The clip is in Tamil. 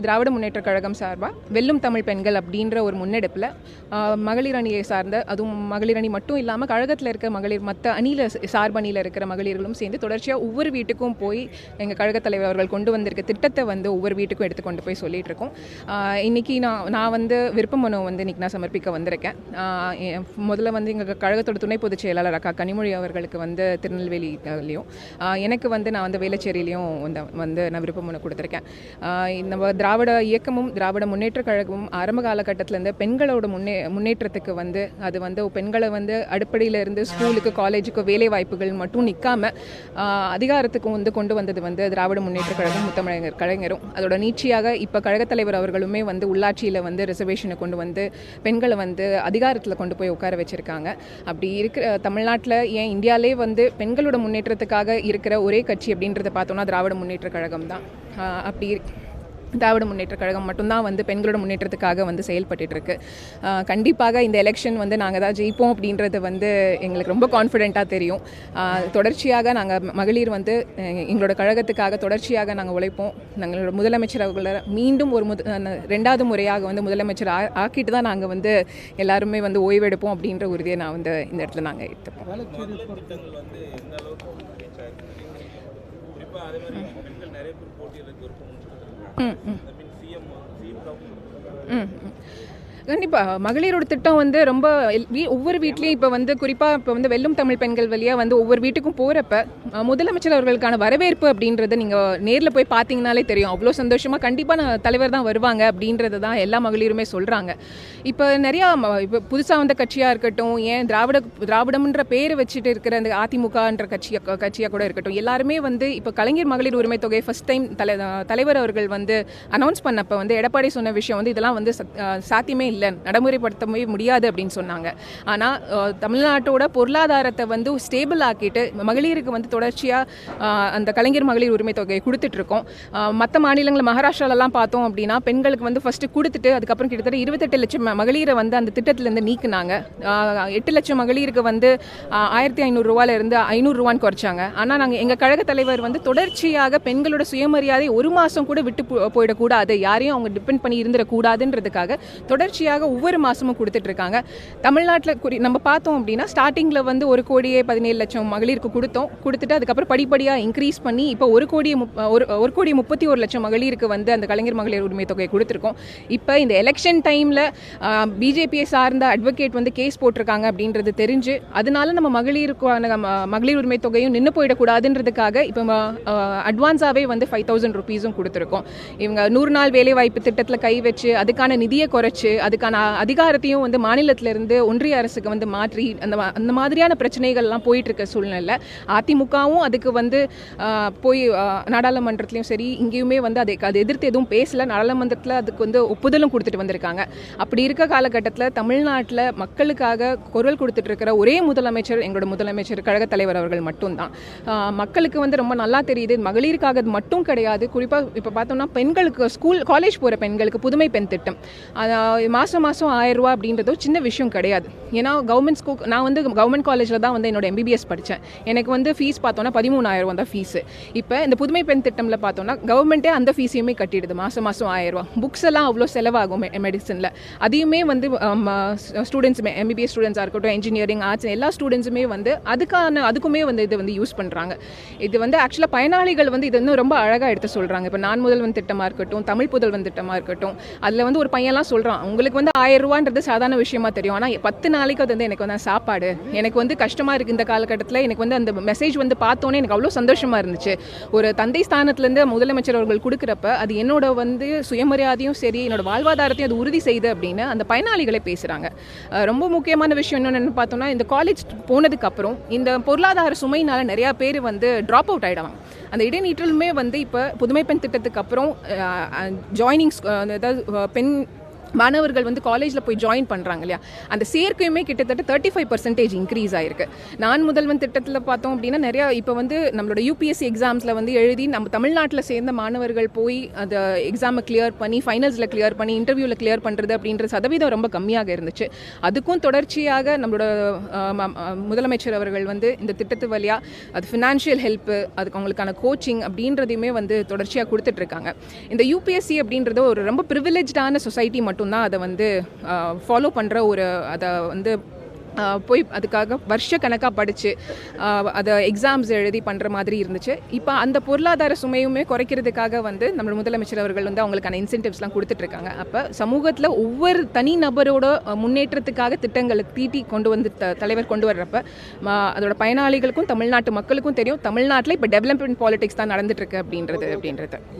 திராவிட முன்னேற்ற கழகம் சார்பாக வெல்லும் தமிழ் பெண்கள் அப்படின்ற ஒரு முன்னெடுப்பில் மகளிர் அணியை சார்ந்த, அதுவும் மகளிர் அணி மட்டும் இல்லாமல் கழகத்தில் இருக்க மகளிர் மற்ற அணியில் சார்பணியில் இருக்கிற மகளிர்களும் சேர்ந்து தொடர்ச்சியாக ஒவ்வொரு வீட்டுக்கும் போய் எங்கள் கழகத் தலைவர் அவர்கள் கொண்டு வந்திருக்க திட்டத்தை வந்து ஒவ்வொரு வீட்டுக்கும் எடுத்து கொண்டு போய் சொல்லிகிட்டு இருக்கோம். இன்றைக்கி நான் வந்து விருப்ப மனு வந்து இன்றைக்கி நான் சமர்ப்பிக்க வந்திருக்கேன். முதல்ல வந்து எங்கள் கழகத்தோட துணை பொதுச் செயலாளர் அக்கா கனிமொழி அவர்களுக்கு வந்து திருநெல்வேலியிலையும், எனக்கு வந்து நான் வந்து வேளச்சேரியிலையும் வந்து நான் விருப்ப மனு கொடுத்துருக்கேன். நம்ம திராவிட இயக்கமும் திராவிட முன்னேற்ற கழகமும் ஆரம்ப காலகட்டத்திலேருந்து பெண்களோட முன்னேற்றத்துக்கு வந்து அது வந்து பெண்களை வந்து அடிப்படையிலேருந்து ஸ்கூலுக்கு காலேஜுக்கு வேலை வாய்ப்புகள் மட்டும் நிற்காம அதிகாரத்துக்கு வந்து கொண்டு வந்தது வந்து திராவிட முன்னேற்ற கழகம் முத்தமிழர் கலைஞரும். அதோட நீட்சியாக இப்போ கழகத் தலைவர் அவர்களுமே வந்து உள்ளாட்சியில் வந்து ரிசர்வேஷனை கொண்டு வந்து பெண்களை வந்து அதிகாரத்தில் கொண்டு போய் உட்கார வச்சுருக்காங்க. அப்படி இருக்கிற தமிழ்நாட்டில், ஏன் இந்தியாவிலே வந்து பெண்களோட முன்னேற்றத்துக்காக இருக்கிற ஒரே கட்சி அப்படின்றத பார்த்தோம்னா திராவிட முன்னேற்ற கழகம் தான். அப்படி திராவிட முன்னேற்ற கழகம் மட்டும்தான் வந்து பெண்களோட முன்னேற்றத்துக்காக வந்து செயல்பட்டுருக்கு. கண்டிப்பாக இந்த எலெக்ஷன் வந்து நாங்கள் தான் ஜெயிப்போம் அப்படின்றது வந்து எங்களுக்கு ரொம்ப கான்ஃபிடென்ட்டாக தெரியும். தொடர்ச்சியாக நாங்கள் மகளிர் வந்து எங்களோட கழகத்துக்காக தொடர்ச்சியாக நாங்கள் உழைப்போம். நாங்களோட முதலமைச்சர் அவர்களை மீண்டும் ஒரு ரெண்டாவது முறையாக வந்து முதலமைச்சர் ஆக்கிட்டு தான் நாங்கள் வந்து எல்லாருமே வந்து ஓய்வெடுப்போம் அப்படின்ற உறுதியை நான் வந்து இந்த இடத்துல நாங்கள் எடுத்துப்போம். கண்டிப்பாக மகளிரோட திட்டம் வந்து ரொம்ப ஒவ்வொரு வீட்லேயும் இப்போ வந்து குறிப்பாக இப்போ வந்து வெல்லும் தமிழ் பெண்கள் வழியாக வந்து ஒவ்வொரு வீட்டுக்கும் போகிறப்ப முதலமைச்சர் அவர்களுக்கான வரவேற்பு அப்படின்றத நீங்கள் நேரில் போய் பார்த்தீங்கனாலே தெரியும். அவ்வளோ சந்தோஷமாக கண்டிப்பாக தலைவர் தான் வருவாங்க அப்படின்றது தான் எல்லா மகளிருமே சொல்கிறாங்க. இப்போ நிறையா இப்போ புதுசாக வந்த கட்சியாக இருக்கட்டும், ஏன் திராவிடம்ன்ற பேரை வச்சுட்டு இருக்கிற அந்த அதிமுகன்ற கட்சியாக கூட இருக்கட்டும், எல்லாருமே வந்து இப்போ கலைஞர் மகளிர் உரிமை தொகை ஃபர்ஸ்ட் டைம் தலைவர் அவர்கள் வந்து அனௌன்ஸ் பண்ணப்போ வந்து எடப்பாடி சொன்ன விஷயம் வந்து இதெல்லாம் வந்து சாத்தியமே இல்லை, நடைமுறைப்படுத்தவே முடியாது அப்படின்னு சொன்னாங்க. ஆனால் தமிழ்நாட்டோட பொருளாதாரத்தை வந்து ஸ்டேபிள் ஆக்கிட்டு மகளிருக்கு வந்து தொடர்ச்சியாக அந்த கலைஞர் மகளிர் உரிமை தொகையை கொடுத்துட்ருக்கோம். மற்ற மாநிலங்கள் மகாராஷ்டிராலெலாம் பார்த்தோம் அப்படின்னா பெண்களுக்கு வந்து ஃபஸ்ட்டு கொடுத்துட்டு அதுக்கப்புறம் கிட்டத்தட்ட 28 லட்சம் மகளிரை வந்து அந்த திட்டத்திலேருந்து நீக்குனாங்க. 8 லட்சம் மகளிருக்கு வந்து 1500 ரூபாயிலிருந்து 500 ரூபான்னு குறைச்சாங்க. ஆனால் நாங்கள் எங்கள் கழக தலைவர் வந்து தொடர்ச்சியாக பெண்களோட சுயமரியாதை ஒரு மாதம் கூட விட்டு போயிடக்கூடாது, யாரையும் அவங்க டிபெண்ட் பண்ணி இருந்துடக்கூடாதுன்றதுக்காக தொடர்ச்சியாக ஒவ்வொரு மாதமும் கொடுத்துட்ருக்காங்க. தமிழ்நாட்டில் நம்ம பார்த்தோம் அப்படின்னா ஸ்டார்டிங்கில் வந்து 1,17,00,000 மகளிருக்கு கொடுத்துட்டு அதுக்கப்புறம் படிப்படியாக இன்க்ரீஸ் பண்ணி இப்போ 1,31,00,000 மகளிருக்கு வந்து அந்த கலைஞர் மகளிர் உரிமை தொகையை கொடுத்துருக்கோம். இப்போ இந்த எலெக்ஷன் டைமில் பிஜேபியை சார்ந்த அட்வொகேட் வந்து கேஸ் போட்டிருக்காங்க அப்படின்றது தெரிஞ்சு அதனால நம்ம மகளிர் உரிமை தொகையும் நின்று போயிடக்கூடாதுன்றதுக்காக இப்போ அட்வான்ஸாகவே வந்து 5,000 ருபீஸும் கொடுத்துருக்கோம். இவங்க 100 நாள் வேலைவாய்ப்பு திட்டத்தில் கை வச்சு அதுக்கான நிதியை குறைச்சி அதுக்கான அதிகாரத்தையும் வந்து மாநிலத்திலிருந்து ஒன்றிய அரசுக்கு வந்து மாற்றி அந்த மாதிரியான பிரச்சனைகள்லாம் போயிட்டு இருக்க சூழ்நிலை அதிமுகவும் அதுக்கு வந்து போய் நாடாளுமன்றத்துலையும் சரி இங்கேயுமே வந்து அதை எதிர்த்து எதுவும் பேசல. நாடாளுமன்றத்தில் அதுக்கு வந்து ஒப்புதலும் கொடுத்துட்டு வந்திருக்காங்க. அப்படி இருக்க காலகட்டத்தில் தமிழ்நாட்டில் மக்களுக்காக குரல் கொடுத்துட்டு இருக்கிற ஒரே முதலமைச்சர் எங்களோட முதலமைச்சர் கழகத் தலைவர் அவர்கள் மட்டும்தான். மக்களுக்கு வந்து ரொம்ப நல்லா தெரியுது, மகளிருக்காக மட்டும் கிடையாது. குறிப்பாக இப்போ பார்த்தோம்னா பெண்களுக்கு காலேஜ் போகிற பெண்களுக்கு புதுமை பெண் திட்டம் மாதம் 1000 ரூபா அப்படின்றது சின்ன விஷயம் கிடையாது. ஏன்னா கவர்மெண்ட் ஸ்கூல், நான் வந்து கவர்மெண்ட் காலேஜில் தான் வந்து என்னோட MBBS படித்தேன். எனக்கு வந்து ஃபீஸ் பார்த்தோன்னா 13,000 தான் ஃபீஸு. இப்போ இந்த புதுமை பெண் திட்டமில் பார்த்தோன்னா கவர்மெண்ட்டே அந்த ஃபீஸையுமே கட்டிடுது. மாதம் 1000 ரூபா. புக்ஸ் எல்லாம் அவ்வளோ செலவாகும் மெடிசனில். அதையுமே வந்து ஸ்டூடெண்ட்ஸுமே MBBS ஸ்டூடெண்ட்ஸாக இருக்கட்டும், இன்ஜினியரிங், ஆர்ட்ஸ் எல்லா ஸ்டூடெண்ட்ஸுமே வந்து அதுக்குமே வந்து இது வந்து யூஸ் பண்ணுறாங்க. இது வந்து ஆக்சுவலாக பயனாளிகள் வந்து இது இன்னும் ரொம்ப அழகாக எடுத்து சொல்கிறாங்க. இப்போ நான் முதல்வன் திட்டமாக இருக்கட்டும், தமிழ் புதல்வன் திட்டமாக இருக்கட்டும், அதில் வந்து ஒரு பையன்லாம் சொல்கிறான், உங்களுக்கு வந்து 1000 ரூபான்றது சாதாரண விஷயமா தெரியும், ஆனால் 10 நாளைக்கு அது வந்து எனக்கு வந்து சாப்பாடு, எனக்கு வந்து கஷ்டமாக இருக்குது இந்த காலகட்டத்தில், எனக்கு வந்து அந்த மெசேஜ் வந்து பார்த்தோன்னே எனக்கு அவ்வளோ சந்தோஷமாக இருந்துச்சு. ஒரு தந்தை ஸ்தானத்துலேருந்து முதலமைச்சர் அவர்கள் கொடுக்குறப்ப அது என்னோட வந்து சுயமரியாதையும் சரி என்னோட வாழ்வாதாரத்தையும் அது உறுதி செய்து அப்படின்னு அந்த பயனாளிகளே பேசுகிறாங்க. ரொம்ப முக்கியமான விஷயம் என்னென்னு பார்த்தோம்னா இந்த காலேஜ் போனதுக்கப்புறம் இந்த பொருளாதார சுமையினால் நிறையா பேர் வந்து ட்ராப் அவுட் ஆகிடுவாங்க. அந்த இடைநீற்றலுமே வந்து இப்போ புதுமை பெண் திட்டத்துக்கு அப்புறம் ஜாயினிங்ஸ், அதாவது பெண் மாணவர்கள் வந்து காலேஜில் போய் ஜாயின் பண்ணுறாங்க இல்லையா, அந்த சேர்க்கையுமே கிட்டத்தட்ட 35% இன்க்ரீஸ் ஆயிருக்கு. நான் முதல்வன் திட்டத்தில் பார்த்தோம் அப்படின்னா நிறையா இப்போ வந்து நம்மளோட யூபிஎஸ்சி எக்ஸாம்ஸில் வந்து எழுதி நம்ம தமிழ்நாட்டில் சேர்ந்த மாணவர்கள் போய் அந்த எக்ஸாமை கிளியர் பண்ணி ஃபைனல்ஸில் கிளியர் பண்ணி இன்டர்வியூவில் கிளியர் பண்ணுறது அப்படின்ற சதவீதம் ரொம்ப கம்மியாக இருந்துச்சு. அதுக்கும் தொடர்ச்சியாக நம்மளோட முதலமைச்சர் அவர்கள் வந்து இந்த திட்டத்து வழியாக அது ஃபினான்ஷியல் ஹெல்ப்பு, அதுக்கு அவங்களுக்கான கோச்சிங் அப்படின்றதையுமே வந்து தொடர்ச்சியாக கொடுத்துட்ருக்காங்க. இந்த யூபிஎஸ்சி அப்படின்றது ஒரு ரொம்ப ப்ரிவிலேஜ்டான சொசைட்டி மட்டும்தான் அதை வந்து ஃபாலோ பண்ணுற ஒரு அதை வந்து போய் அதுக்காக வருஷ கணக்காக படித்து அதை எக்ஸாம்ஸ் எழுதி பண்ணுற மாதிரி இருந்துச்சு. இப்போ அந்த பொருளாதார சுமையுமே குறைக்கிறதுக்காக வந்து நம்ம முதலமைச்சர் அவர்கள் வந்து அவங்களுக்கான இன்சென்டிவ்ஸ்லாம் கொடுத்துட்ருக்காங்க. அப்போ சமூகத்தில் ஒவ்வொரு தனி நபரோட முன்னேற்றத்துக்காக திட்டங்களை தீட்டி கொண்டு வந்து தலைவர் கொண்டு வர்றப்ப அதோட பயனாளிகளுக்கும் தமிழ்நாட்டு மக்களுக்கும் தெரியும் தமிழ்நாட்டில் இப்போ டெவலப்மெண்ட் பாலிடிக்ஸ் தான் நடந்துட்டுருக்கு அப்படின்றது.